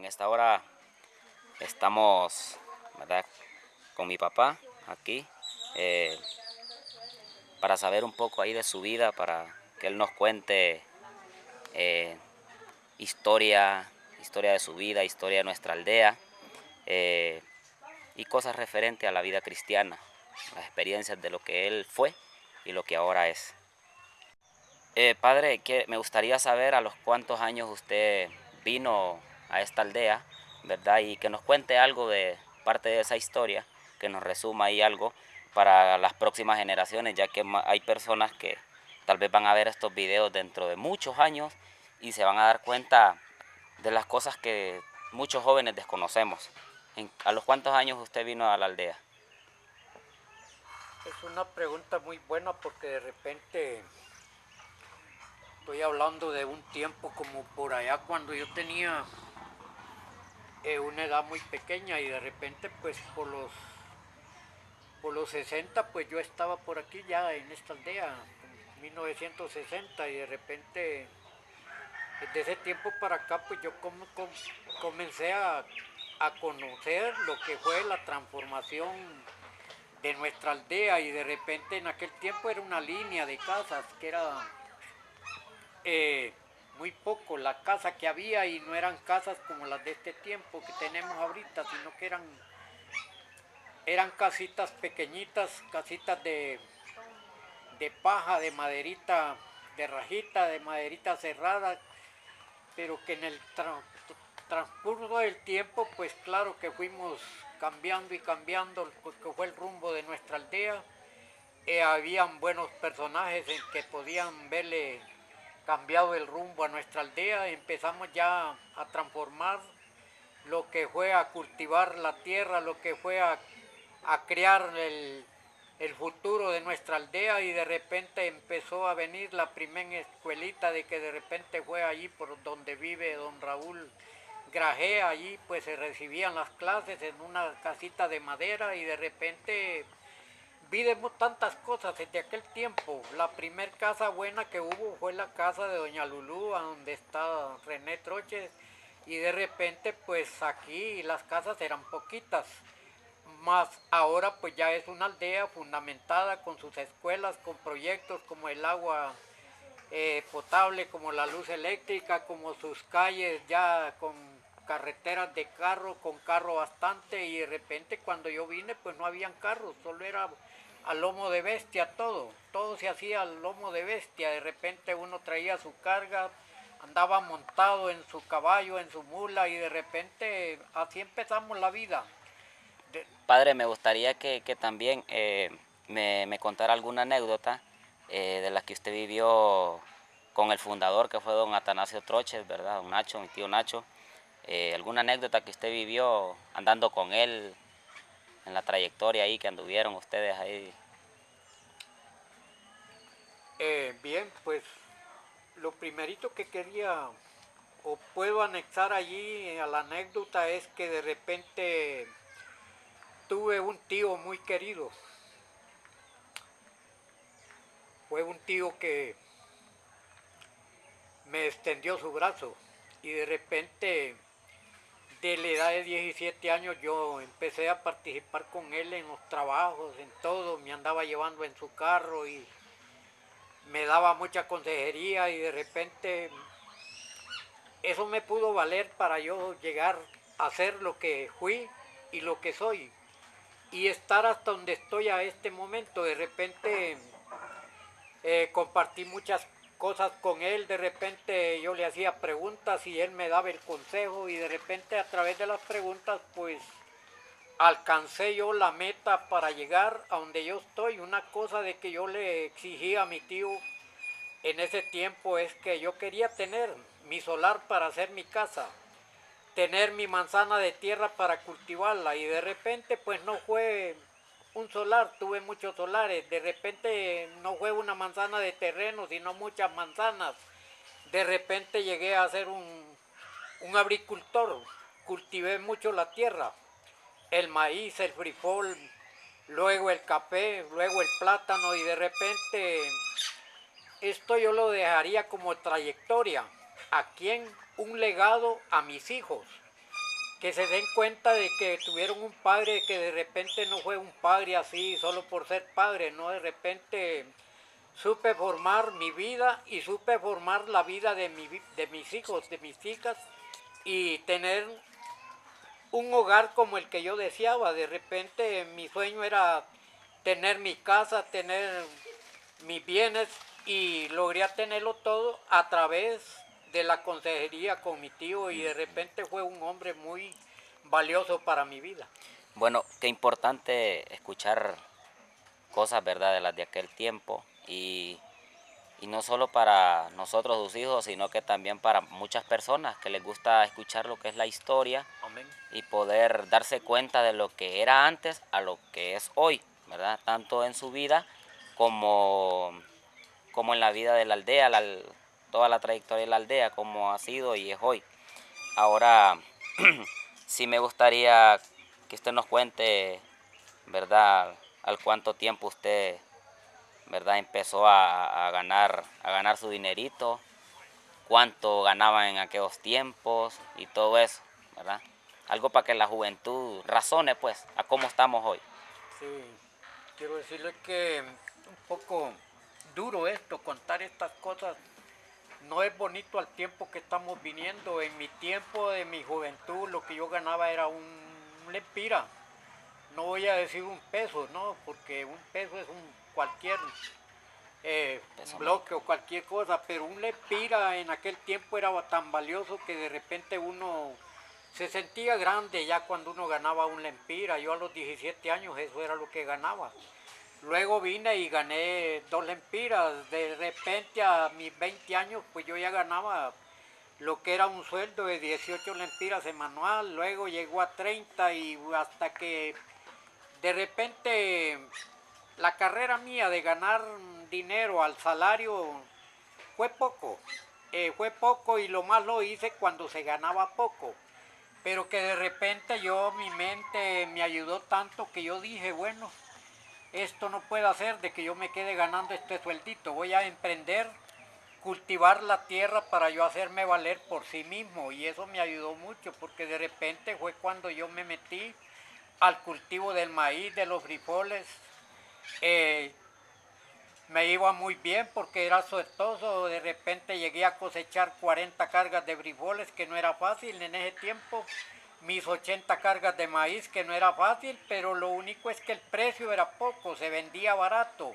En esta hora estamos, ¿verdad?, con mi papá aquí eh, para saber un poco ahí de su vida, para que él nos cuente eh, historia, historia de su vida, historia de nuestra aldea eh, y cosas referentes a la vida cristiana, las experiencias de lo que él fue y lo que ahora es. Padre, me gustaría saber a los cuántos años usted vino a esta aldea, ¿verdad? Y que nos cuente algo de parte de esa historia, que nos resuma ahí algo para las próximas generaciones, ya que hay personas que tal vez van a ver estos videos dentro de muchos años y se van a dar cuenta de las cosas que muchos jóvenes desconocemos. ¿A los cuántos años usted vino a la aldea? Es una pregunta muy buena porque de repente estoy hablando de un tiempo como por allá cuando yo tenía una edad muy pequeña y de repente pues por los 60 pues yo estaba por aquí ya en esta aldea, en 1960 y de repente desde ese tiempo para acá pues yo comencé a conocer lo que fue la transformación de nuestra aldea y de repente en aquel tiempo era una línea de casas que era eh, muy poco la casa que había y no eran casas como las de este tiempo que tenemos ahorita, sino que eran casitas pequeñitas, casitas de paja, de maderita, de rajita, de maderita cerrada, pero que en el transcurso del tiempo, pues claro que fuimos cambiando y cambiando, porque fue el rumbo de nuestra aldea. Habían buenos personajes en que podían verle cambiado el rumbo a nuestra aldea. Empezamos ya a transformar lo que fue a cultivar la tierra, lo que fue a crear el futuro de nuestra aldea y de repente empezó a venir la primera escuelita de que de repente fue allí por donde vive don Raúl Grajea, allí pues se recibían las clases en una casita de madera y de repente vimos tantas cosas desde aquel tiempo. La primer casa buena que hubo fue la casa de doña Lulú, a donde está René Troches, y de repente pues aquí las casas eran poquitas, más ahora pues ya es una aldea fundamentada con sus escuelas, con proyectos como el agua potable, como la luz eléctrica, como sus calles ya con carreteras de carro, con carro bastante, y de repente cuando yo vine pues no habían carros, solo era a lomo de bestia todo se hacía al lomo de bestia, de repente uno traía su carga, andaba montado en su caballo, en su mula, y de repente así empezamos la vida. De, Padre, me gustaría que también me contara alguna anécdota de la que usted vivió con el fundador, que fue don Atanasio Troches, ¿verdad? Don Nacho, mi tío Nacho. Alguna anécdota que usted vivió andando con él en la trayectoria ahí que anduvieron ustedes ahí. Bien, pues lo primerito que quería o puedo anexar allí a la anécdota es que de repente tuve un tío muy querido. Fue un tío que me extendió su brazo y de repente de la edad de 17 años yo empecé a participar con él en los trabajos, en todo, me andaba llevando en su carro y me daba mucha consejería y de repente eso me pudo valer para yo llegar a ser lo que fui y lo que soy y estar hasta donde estoy a este momento. De repente compartí muchas cosas con él, de repente yo le hacía preguntas y él me daba el consejo y de repente a través de las preguntas pues alcancé yo la meta para llegar a donde yo estoy. Una cosa de que yo le exigía a mi tío en ese tiempo es que yo quería tener mi solar para hacer mi casa, tener mi manzana de tierra para cultivarla y de repente pues no fue un solar, tuve muchos solares, de repente no fue una manzana de terreno, sino muchas manzanas, de repente llegué a ser un agricultor, cultivé mucho la tierra, el maíz, el frijol, luego el café, luego el plátano y de repente esto yo lo dejaría como trayectoria. ¿A quién? Un legado a mis hijos. que se den cuenta de que tuvieron un padre que de repente no fue un padre así solo por ser padre, no, de repente supe formar mi vida y supe formar la vida de mis hijos, de mis hijas y tener un hogar como el que yo deseaba. De repente mi sueño era tener mi casa, tener mis bienes y logré tenerlo todo a través de la consejería con mi tío y de repente fue un hombre muy valioso para mi vida. Bueno, qué importante escuchar cosas, ¿verdad?, de las de aquel tiempo y no solo para nosotros, sus hijos, sino que también para muchas personas que les gusta escuchar lo que es la historia Amén. y poder darse cuenta de lo que era antes a lo que es hoy, ¿verdad? Tanto en su vida como en la vida de la aldea, toda la trayectoria de la aldea, como ha sido y es hoy. Ahora, sí me gustaría que usted nos cuente, ¿verdad?, al cuánto tiempo usted, ¿verdad?, empezó a ganar su dinerito, cuánto ganaban en aquellos tiempos y todo eso, ¿verdad? Algo para que la juventud razone, pues, a cómo estamos hoy. Sí, quiero decirle que un poco duro esto, contar estas cosas. No es bonito al tiempo que estamos viniendo. En mi tiempo de mi juventud lo que yo ganaba era un lempira. No voy a decir un peso, no, porque un peso es un cualquier Peso bloque o mexicano. cualquier cosa, pero un lempira en aquel tiempo era tan valioso que de repente uno se sentía grande ya cuando uno ganaba un lempira. Yo a los 17 años eso era lo que ganaba. Luego vine y gané 2 lempiras. De repente a mis 20 años pues yo ya ganaba lo que era un sueldo de 18 lempiras semanal. Luego llegó a 30 y hasta que de repente la carrera mía de ganar dinero al salario fue poco. Fue poco y lo más lo hice cuando se ganaba poco. Pero que de repente mi mente me ayudó tanto que yo dije, bueno, esto no puede hacer de que yo me quede ganando este sueldito. Voy a emprender, cultivar la tierra para yo hacerme valer por sí mismo. Y eso me ayudó mucho porque de repente fue cuando yo me metí al cultivo del maíz, de los frijoles. Eh, Me iba muy bien porque era suertoso. De repente llegué a cosechar 40 cargas de frijoles, que no era fácil en ese tiempo. Mis 80 cargas de maíz, que no era fácil, pero lo único es que el precio era poco, se vendía barato.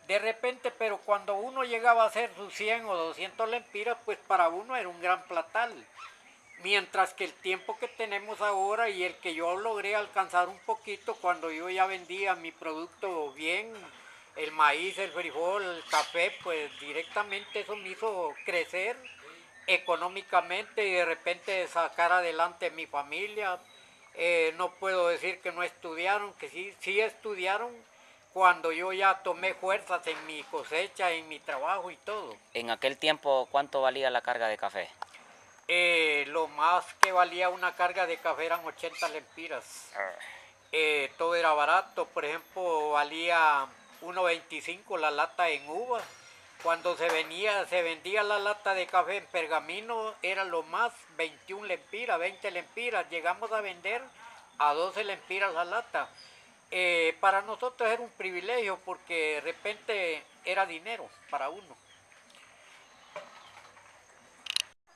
De repente, pero cuando uno llegaba a hacer sus 100 o 200 lempiras, pues para uno era un gran platal. Mientras que el tiempo que tenemos ahora y el que yo logré alcanzar un poquito cuando yo ya vendía mi producto bien, el maíz, el frijol, el café, pues directamente eso me hizo crecer económicamente y de repente sacar adelante mi familia. No puedo decir que no estudiaron, que sí estudiaron cuando yo ya tomé fuerzas en mi cosecha, en mi trabajo y todo. En aquel tiempo, ¿cuánto valía la carga de café? Lo más que valía una carga de café eran 80 lempiras. Todo era barato, por ejemplo, valía 1.25 la lata en uva. Cuando se vendía la lata de café en pergamino, era lo más 21 lempiras, 20 lempiras. Llegamos a vender a 12 lempiras la lata. Para nosotros era un privilegio porque de repente era dinero para uno.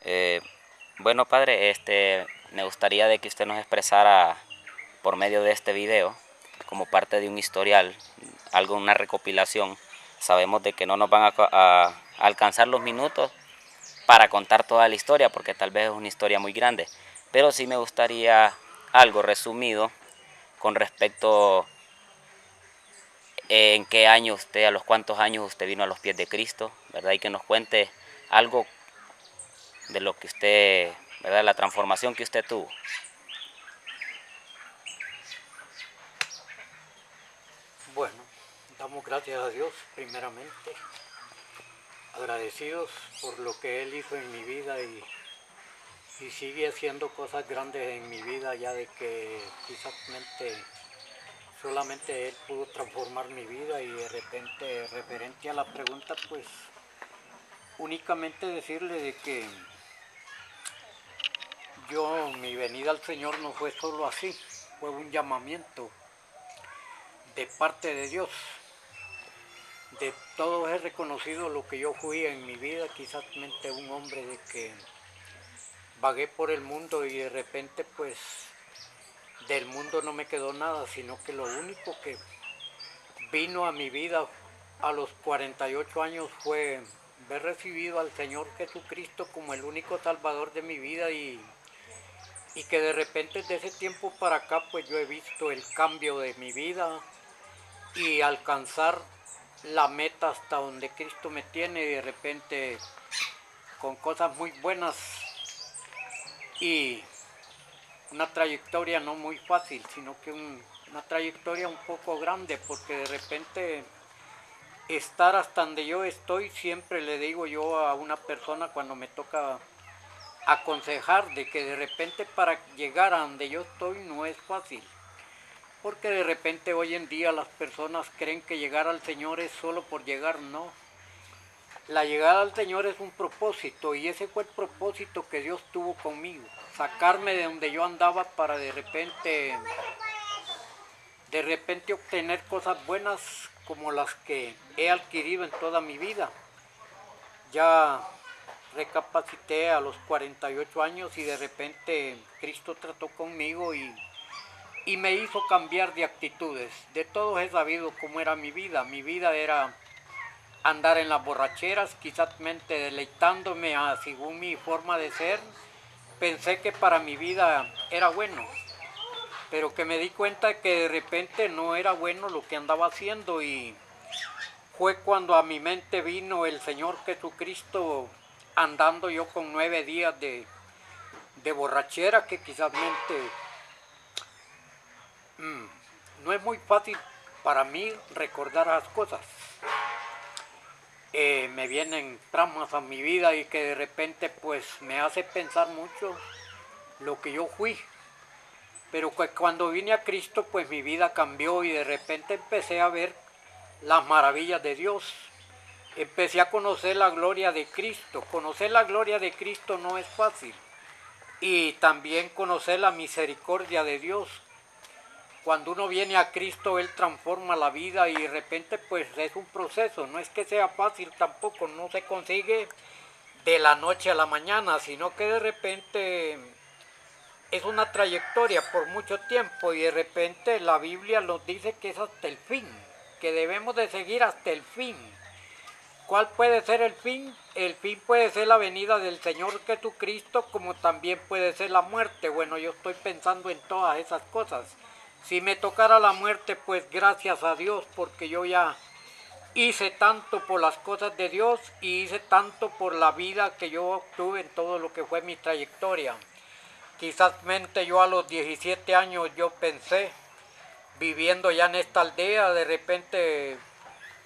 Eh, bueno, padre, me gustaría de que usted nos expresara por medio de este video, como parte de un historial, algo, una recopilación. Sabemos de que no nos van a alcanzar los minutos para contar toda la historia, porque tal vez es una historia muy grande, pero sí me gustaría algo resumido con respecto en qué año usted, a los cuántos años usted vino a los pies de Cristo, ¿verdad? Y que nos cuente algo de lo que usted, ¿verdad? La transformación que usted tuvo. Bueno, damos gracias a Dios primeramente, agradecidos por lo que Él hizo en mi vida y sigue haciendo cosas grandes en mi vida, ya de que quizás solamente Él pudo transformar mi vida y de repente referente a la pregunta, pues únicamente decirle de que Mi venida al Señor no fue solo así, fue un llamamiento de parte de Dios. De todos he reconocido lo que yo fui en mi vida, quizás un hombre de que vagué por el mundo y de repente pues del mundo no me quedó nada, sino que lo único que vino a mi vida a los 48 años fue haber recibido al Señor Jesucristo como el único Salvador de mi vida y que de repente de ese tiempo para acá pues yo he visto el cambio de mi vida y alcanzar la meta hasta donde Cristo me tiene y de repente con cosas muy buenas y una trayectoria no muy fácil, sino que una trayectoria un poco grande, porque de repente estar hasta donde yo estoy, siempre le digo yo a una persona cuando me toca aconsejar de que de repente para llegar a donde yo estoy no es fácil, porque de repente hoy en día las personas creen que llegar al Señor es solo por llegar, no. La llegada al Señor es un propósito y ese fue el propósito que Dios tuvo conmigo, sacarme de donde yo andaba para de repente obtener cosas buenas como las que he adquirido en toda mi vida. Ya recapacité a los 48 años y de repente Cristo trató conmigo y me hizo cambiar de actitudes. De todos he sabido cómo era mi vida. Mi vida era andar en las borracheras, quizás deleitándome según mi forma de ser. Pensé que para mi vida era bueno, pero que me di cuenta que de repente no era bueno lo que andaba haciendo y fue cuando a mi mente vino el Señor Jesucristo andando yo con 9 días de borrachera que quizás no es muy fácil para mí recordar las cosas. Me vienen tramas a mi vida y que de repente pues me hace pensar mucho lo que yo fui. Pero cuando vine a Cristo pues mi vida cambió y de repente empecé a ver las maravillas de Dios. Empecé a conocer la gloria de Cristo. Conocer la gloria de Cristo no es fácil. Y también conocer la misericordia de Dios. Cuando uno viene a Cristo, Él transforma la vida y de repente pues es un proceso. No es que sea fácil tampoco, no se consigue de la noche a la mañana, sino que de repente es una trayectoria por mucho tiempo y de repente la Biblia nos dice que es hasta el fin, que debemos de seguir hasta el fin. ¿Cuál puede ser el fin? El fin puede ser la venida del Señor Jesucristo, como también puede ser la muerte. Bueno, yo estoy pensando en todas esas cosas. Si me tocara la muerte, pues gracias a Dios, porque yo ya hice tanto por las cosas de Dios y hice tanto por la vida que yo obtuve en todo lo que fue mi trayectoria. Quizás yo a los 17 años yo pensé, viviendo ya en esta aldea, de repente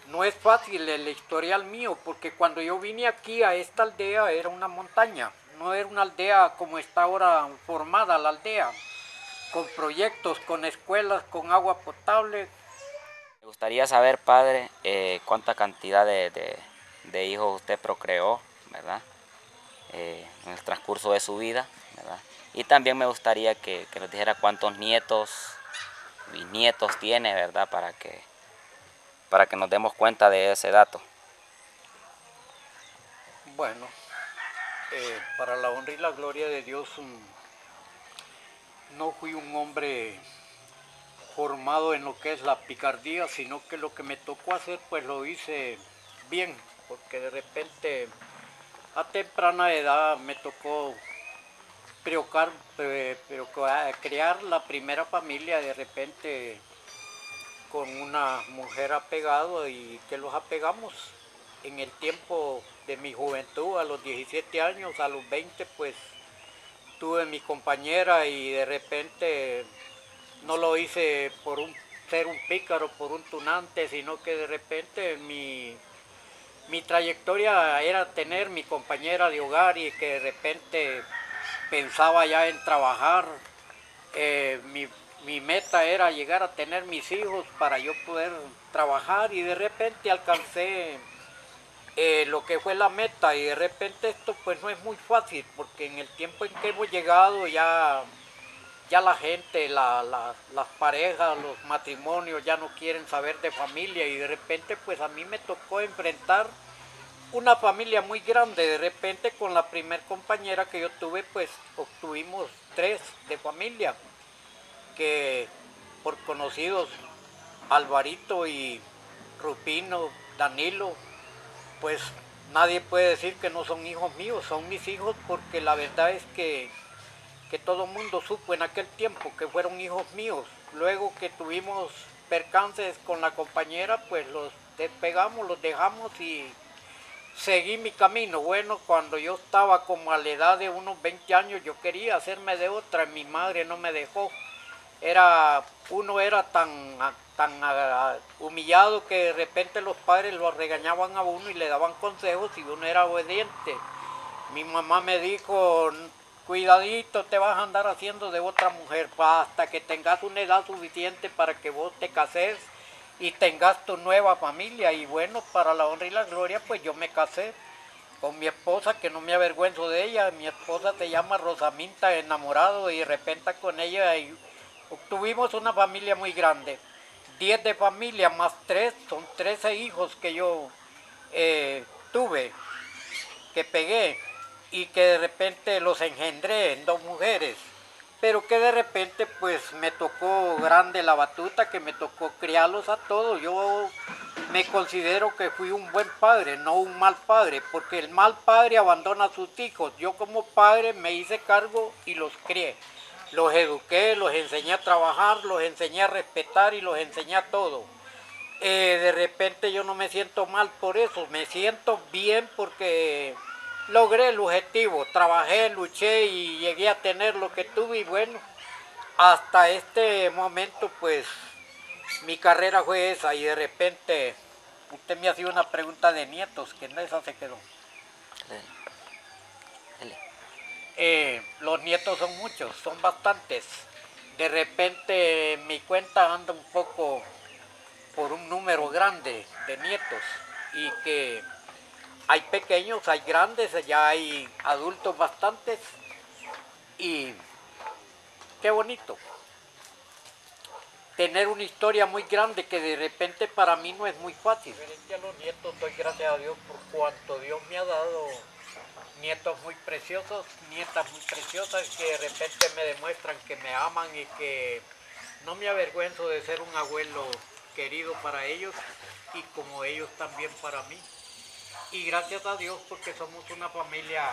no es fácil el historial mío, porque cuando yo vine aquí a esta aldea era una montaña, no era una aldea como está ahora formada la aldea, con proyectos, con escuelas, con agua potable. Me gustaría saber, padre, cuánta cantidad de hijos usted procreó, ¿verdad? En el transcurso de su vida, ¿verdad? Y también me gustaría que nos dijera cuántos nietos, bisnietos tiene, ¿verdad? Para que nos demos cuenta de ese dato. Bueno, para la honra y la gloria de Dios, no fui un hombre formado en lo que es la picardía, sino que lo que me tocó hacer pues lo hice bien, porque de repente a temprana edad me tocó crear la primera familia de repente con una mujer apegada y que los apegamos en el tiempo de mi juventud, a los 17 años, a los 20 pues tuve mi compañera y de repente no lo hice por ser un pícaro, por un tunante, sino que de repente mi trayectoria era tener mi compañera de hogar y que de repente pensaba ya en trabajar. Mi meta era llegar a tener mis hijos para yo poder trabajar y de repente alcancé lo que fue la meta, y de repente esto pues no es muy fácil, porque en el tiempo en que hemos llegado ya la gente, las parejas, los matrimonios ya no quieren saber de familia, y de repente pues a mí me tocó enfrentar una familia muy grande. De repente con la primer compañera que yo tuve pues obtuvimos 3 de familia, que por conocidos, Alvarito y Rupino, Danilo, pues nadie puede decir que no son hijos míos, son mis hijos, porque la verdad es que todo el mundo supo en aquel tiempo que fueron hijos míos. Luego que tuvimos percances con la compañera, pues los despegamos, los dejamos y seguí mi camino. Bueno, cuando yo estaba como a la edad de unos 20 años, yo quería hacerme de otra, mi madre no me dejó. Uno era tan humillado que de repente los padres lo regañaban a uno y le daban consejos y uno era obediente. Mi mamá me dijo, cuidadito, te vas a andar haciendo de otra mujer hasta que tengas una edad suficiente para que vos te cases y tengas tu nueva familia. Y bueno, para la honra y la gloria, pues yo me casé con mi esposa, que no me avergüenzo de ella. Mi esposa se llama Rosaminta Enamorado, y de repente con ella tuvimos una familia muy grande. 10 de familia más 3, son 13 hijos que yo tuve, que pegué, y que de repente los engendré en 2 mujeres, pero que de repente pues me tocó grande la batuta, que me tocó criarlos a todos. Yo me considero que fui un buen padre, no un mal padre, porque el mal padre abandona a sus hijos. Yo como padre me hice cargo y los crié. Los eduqué, los enseñé a trabajar, los enseñé a respetar y los enseñé a todo. De repente yo no me siento mal por eso, me siento bien porque logré el objetivo, trabajé, luché y llegué a tener lo que tuve. Y bueno, hasta este momento pues mi carrera fue esa. Y de repente usted me hacía una pregunta de nietos, que en esa se quedó. Los nietos son muchos, son bastantes. De repente mi cuenta anda un poco por un número grande de nietos, y que hay pequeños, hay grandes, ya hay adultos bastantes, y qué bonito tener una historia muy grande que de repente para mí no es muy fácil. Referente a los nietos, doy gracias a Dios por cuanto Dios me ha dado nietos muy preciosos, nietas muy preciosas, que de repente me demuestran que me aman, y que no me avergüenzo de ser un abuelo querido para ellos, y como ellos también para mí. Y gracias a Dios, porque somos una familia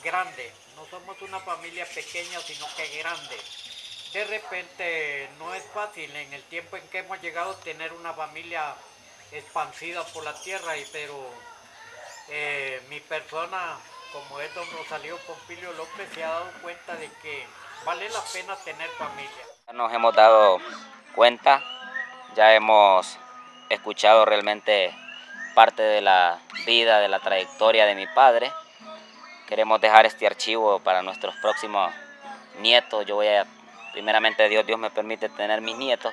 grande, no somos una familia pequeña, sino que grande. De repente no es fácil en el tiempo en que hemos llegado a tener una familia expansida por la tierra, pero mi persona, como es don Rosalío Pompilio López, se ha dado cuenta de que vale la pena tener familia. Nos hemos dado cuenta, ya hemos escuchado realmente parte de la vida, de la trayectoria de mi padre. Queremos dejar este archivo para nuestros próximos nietos. Yo voy a, primeramente Dios me permite tener mis nietos,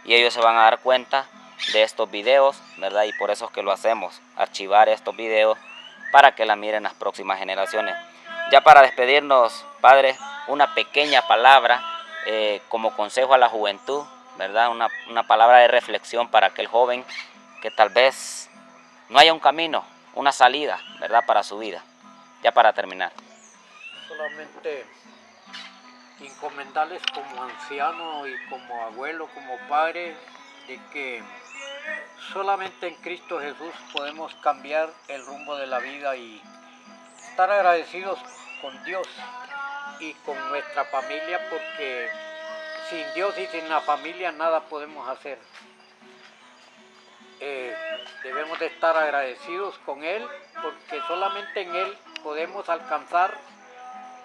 y ellos se van a dar cuenta de estos videos, ¿verdad? Y por eso es que lo hacemos, archivar estos videos para que la miren las próximas generaciones. Ya para despedirnos, padre, una pequeña palabra como consejo a la juventud, ¿verdad? Una palabra de reflexión para aquel joven que tal vez no haya un camino, una salida, ¿verdad? Para su vida. Ya para terminar. Solamente encomendarles como anciano y como abuelo, como padre, de que solamente en Cristo Jesús podemos cambiar el rumbo de la vida, y estar agradecidos con Dios y con nuestra familia, porque sin Dios y sin la familia nada podemos hacer. Debemos de estar agradecidos con Él, porque solamente en Él podemos alcanzar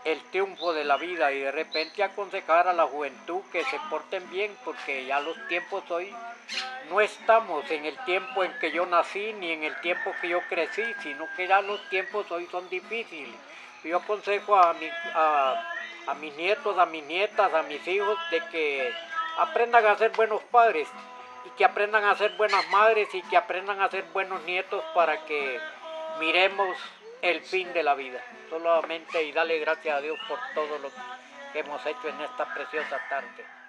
el triunfo de la vida. Y de repente aconsejar a la juventud que se porten bien, porque ya los tiempos hoy no estamos en el tiempo en que yo nací ni en el tiempo que yo crecí, sino que ya los tiempos hoy son difíciles. Yo aconsejo a mis nietos, a mis nietas, a mis hijos, de que aprendan a ser buenos padres, y que aprendan a ser buenas madres, y que aprendan a ser buenos nietos, para que miremos el fin de la vida. Solamente y dale gracias a Dios por todo lo que hemos hecho en esta preciosa tarde.